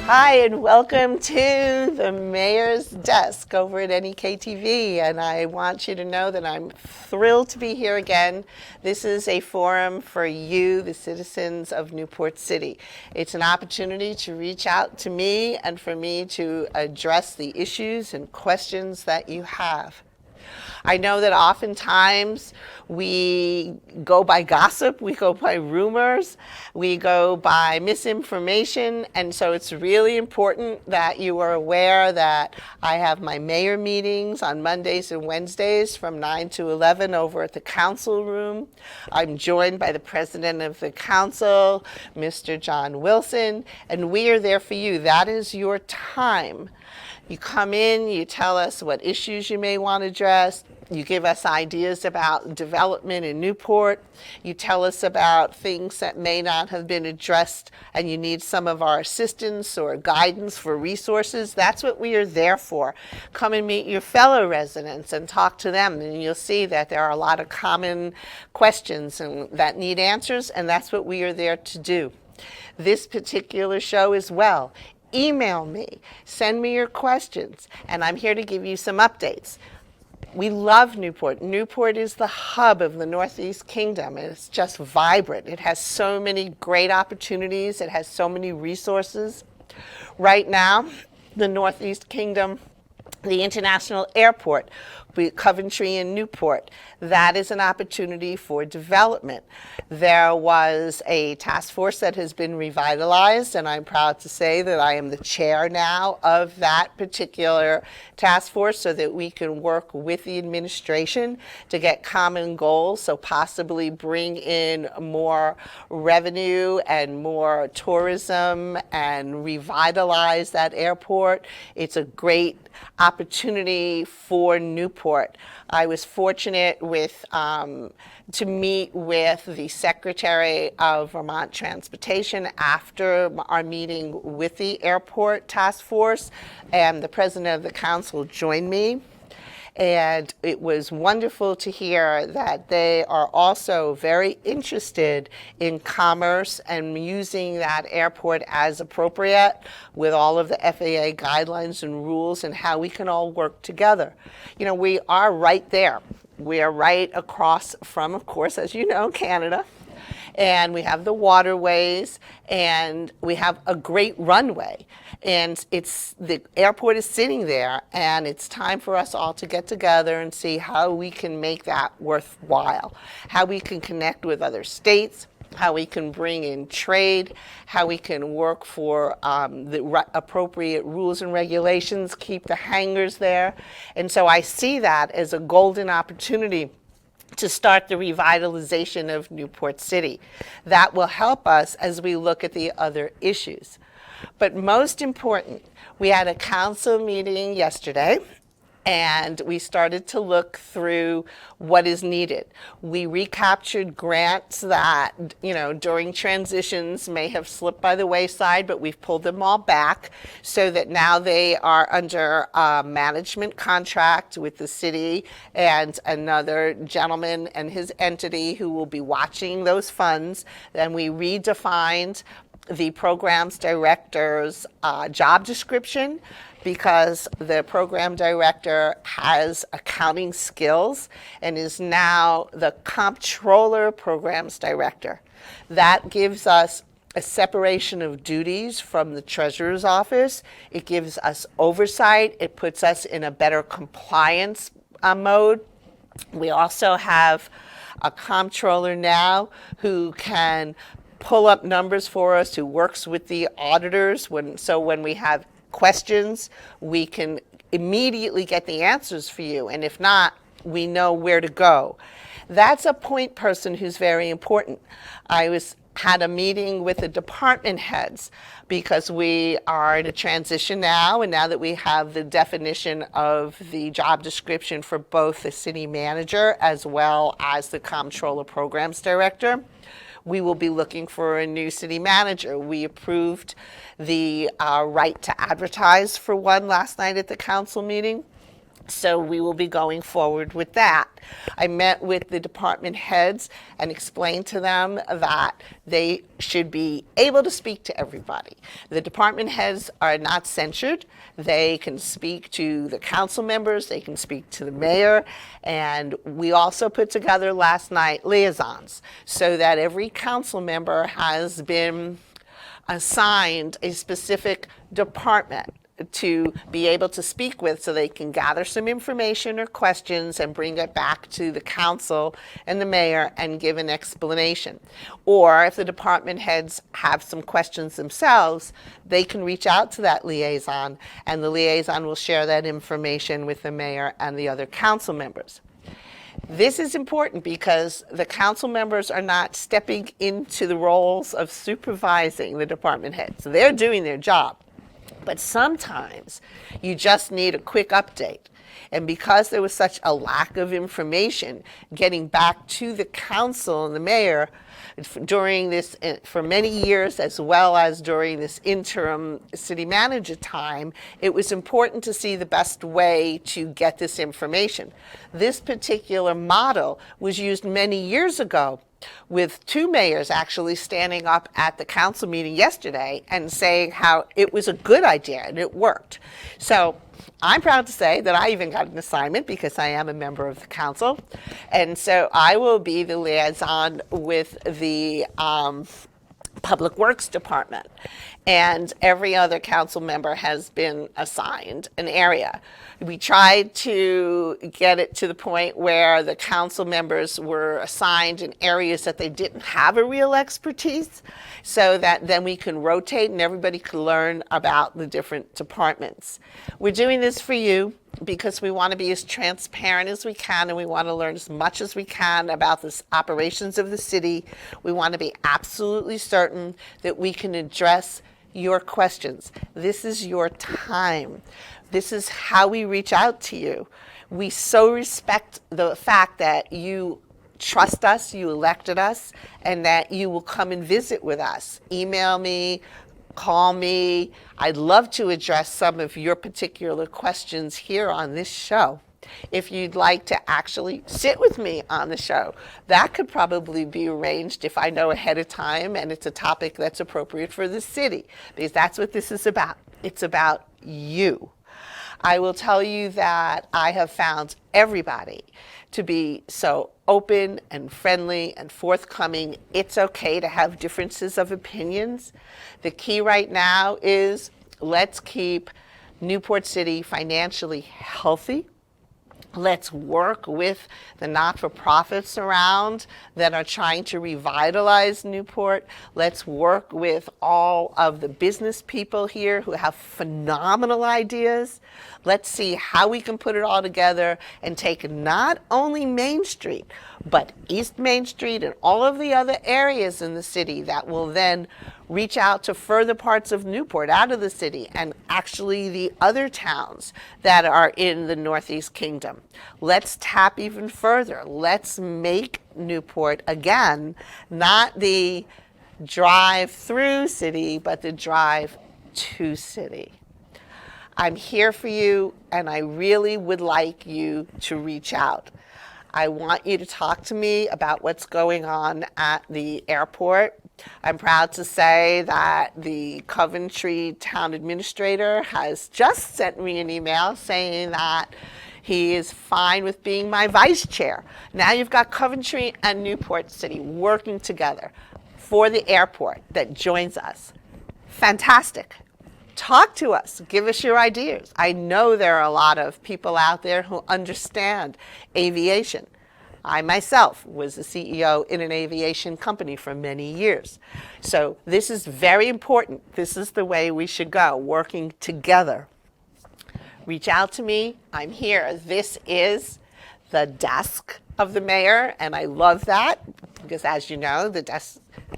Hi, and welcome to the Mayor's Desk over at NEK-TV. And I want you to know that I'm thrilled to be here again. This is a forum for you, the citizens of Newport City. It's an opportunity to reach out to me and for me to address the issues and questions that you have. I know that oftentimes we go by gossip, we go by rumors, we go by misinformation, and so it's really important that you are aware that I have my mayor meetings on Mondays and Wednesdays from 9 to 11 over at the council room. I'm joined by the president of the council, Mr. John Wilson, and we are there for you. That is your time. You come in, you tell us what issues you may want to address. You give us ideas about development in Newport. You tell us about things that may not have been addressed and you need some of our assistance or guidance for resources. That's what we are there for. Come and meet your fellow residents and talk to them, and you'll see that there are a lot of common questions and that need answers, and that's what we are there to do. This particular show as well. Email me, send me your questions, and I'm here to give you some updates. We love Newport. Newport is the hub of the Northeast Kingdom. It's just vibrant. It has so many great opportunities. It has so many resources. Right now, the Northeast Kingdom, the international airport, Coventry and Newport, that is an opportunity for development. There was a task force that has been revitalized, and I'm proud to say that I am the chair now of that particular task force so that we can work with the administration to get common goals, so possibly bring in more revenue and more tourism and revitalize that airport. It's a great opportunity for Newport. I was fortunate to meet with the Secretary of Vermont Transportation after our meeting with the airport task force, and the president of the council joined me. And it was wonderful to hear that they are also very interested in commerce and using that airport as appropriate with all of the FAA guidelines and rules and how we can all work together. You know, we are right there. We are right across from, of course, as you know, Canada. And we have the waterways, and we have a great runway. And the airport is sitting there, and it's time for us all to get together and see how we can make that worthwhile, how we can connect with other states, how we can bring in trade, how we can work for the appropriate rules and regulations, keep the hangars there. And so I see that as a golden opportunity to start the revitalization of Newport City. That will help us as we look at the other issues. But most important, we had a council meeting yesterday, and we started to look through what is needed. We recaptured grants that, during transitions may have slipped by the wayside, but we've pulled them all back so that now they are under a management contract with the city and another gentleman and his entity who will be watching those funds. Then we redefined the programs director's job description, because the program director has accounting skills and is now the comptroller programs director. That gives us a separation of duties from the treasurer's office. It gives us oversight. It puts us in a better compliance mode. We also have a comptroller now who can pull up numbers for us, who works with the auditors. So when we have questions, we can immediately get the answers for you. And if not, we know where to go. That's a point person who's very important. Had a meeting with the department heads because we are in a transition now, and now that we have the definition of the job description for both the city manager as well as the comptroller programs director, we will be looking for a new city manager. We approved the right to advertise for one last night at the council meeting. So we will be going forward with that. I met with the department heads and explained to them that they should be able to speak to everybody. The department heads are not censured. They can speak to the council members, they can speak to the mayor, and we also put together last night liaisons so that every council member has been assigned a specific department to be able to speak with so they can gather some information or questions and bring it back to the council and the mayor and give an explanation. Or if the department heads have some questions themselves, they can reach out to that liaison and the liaison will share that information with the mayor and the other council members. This is important because the council members are not stepping into the roles of supervising the department heads. They're doing their job. But sometimes you just need a quick update. And because there was such a lack of information getting back to the council and the mayor during this, for many years, as well as during this interim city manager time, it was important to see the best way to get this information. This particular model was used many years ago, with two mayors actually standing up at the council meeting yesterday and saying how it was a good idea and it worked. So I'm proud to say that I even got an assignment because I am a member of the council. And so I will be the liaison with the Public Works Department. And every other council member has been assigned an area. We tried to get it to the point where the council members were assigned in areas that they didn't have a real expertise, so that then we can rotate and everybody can learn about the different departments. We're doing this for you because we want to be as transparent as we can and we want to learn as much as we can about the operations of the city. We want to be absolutely certain that we can address your questions. This is your time. This is how we reach out to you. We so respect the fact that you trust us, you elected us, and that you will come and visit with us. Email me, call me. I'd love to address some of your particular questions here on this show. If you'd like to actually sit with me on the show, that could probably be arranged if I know ahead of time and it's a topic that's appropriate for the city, because that's what this is about. It's about you. I will tell you that I have found everybody to be so open and friendly and forthcoming. It's okay to have differences of opinions. The key right now is let's keep Newport City financially healthy. Let's work with the not-for-profits around that are trying to revitalize Newport. Let's work with all of the business people here who have phenomenal ideas. Let's see how we can put it all together and take not only Main Street, but East Main Street and all of the other areas in the city that will then reach out to further parts of Newport out of the city and actually the other towns that are in the Northeast Kingdom. Let's tap even further. Let's make Newport, again, not the drive-through city, but the drive-to city. I'm here for you, and I really would like you to reach out. I want you to talk to me about what's going on at the airport. I'm proud to say that the Coventry town administrator has just sent me an email saying that he is fine with being my vice chair. Now you've got Coventry and Newport City working together for the airport that joins us. Fantastic. Talk to us. Give us your ideas. I know there are a lot of people out there who understand aviation. I myself was the CEO in an aviation company for many years. So this is very important. This is the way we should go, working together. Reach out to me. I'm here. This is the desk of the mayor, and I love that because, as you know, the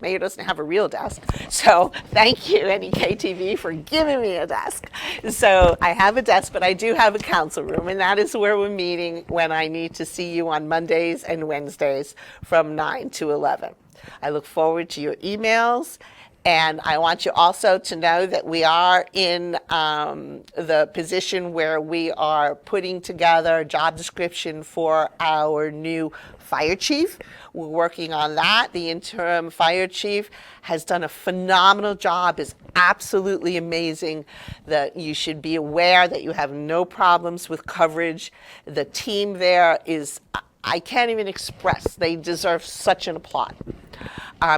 mayor doesn't have a real desk. So thank you, NEK-TV, for giving me a desk. So I have a desk, but I do have a council room, and that is where we're meeting when I need to see you on Mondays and Wednesdays from 9 to 11. I look forward to your emails, And I want you also to know that we are in the position where we are putting together a job description for our new fire chief. We're working on that. The interim fire chief has done a phenomenal job, is absolutely amazing. That you should be aware that you have no problems with coverage. The team there is, I can't even express, they deserve such an applaud.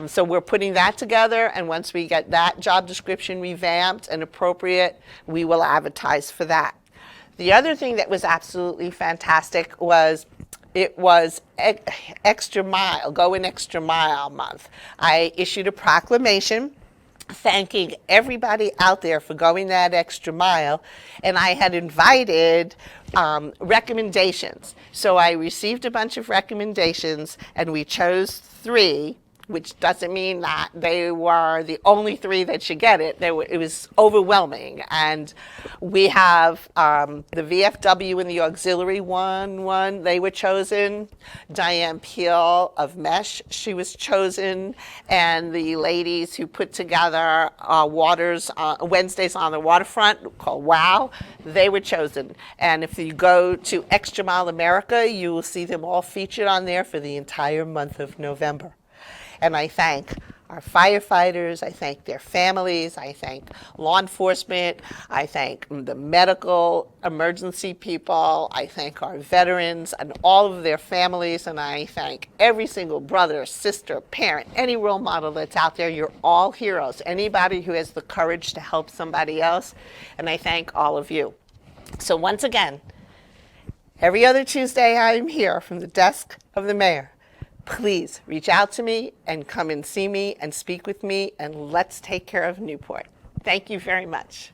So we're putting that together, and once we get that job description revamped and appropriate, we will advertise for that. The other thing that was absolutely fantastic was it was Extra Mile, Go an Extra Mile month. I issued a proclamation thanking everybody out there for going that extra mile, and I had invited recommendations. So I received a bunch of recommendations, and we chose 3, which doesn't mean that they were the only 3 that should get it. It was overwhelming. And we have the VFW and the auxiliary one, they were chosen. Diane Peel of MESH, she was chosen. And the ladies who put together Wednesdays on the Waterfront, called WOW, they were chosen. And if you go to Extra Mile America, you will see them all featured on there for the entire month of November. And I thank our firefighters, I thank their families, I thank law enforcement, I thank the medical emergency people, I thank our veterans and all of their families, and I thank every single brother, sister, parent, any role model that's out there. You're all heroes. Anybody who has the courage to help somebody else, and I thank all of you. So once again, every other Tuesday I'm here from the desk of the mayor. Please reach out to me and come and see me and speak with me, and let's take care of Newport. Thank you very much.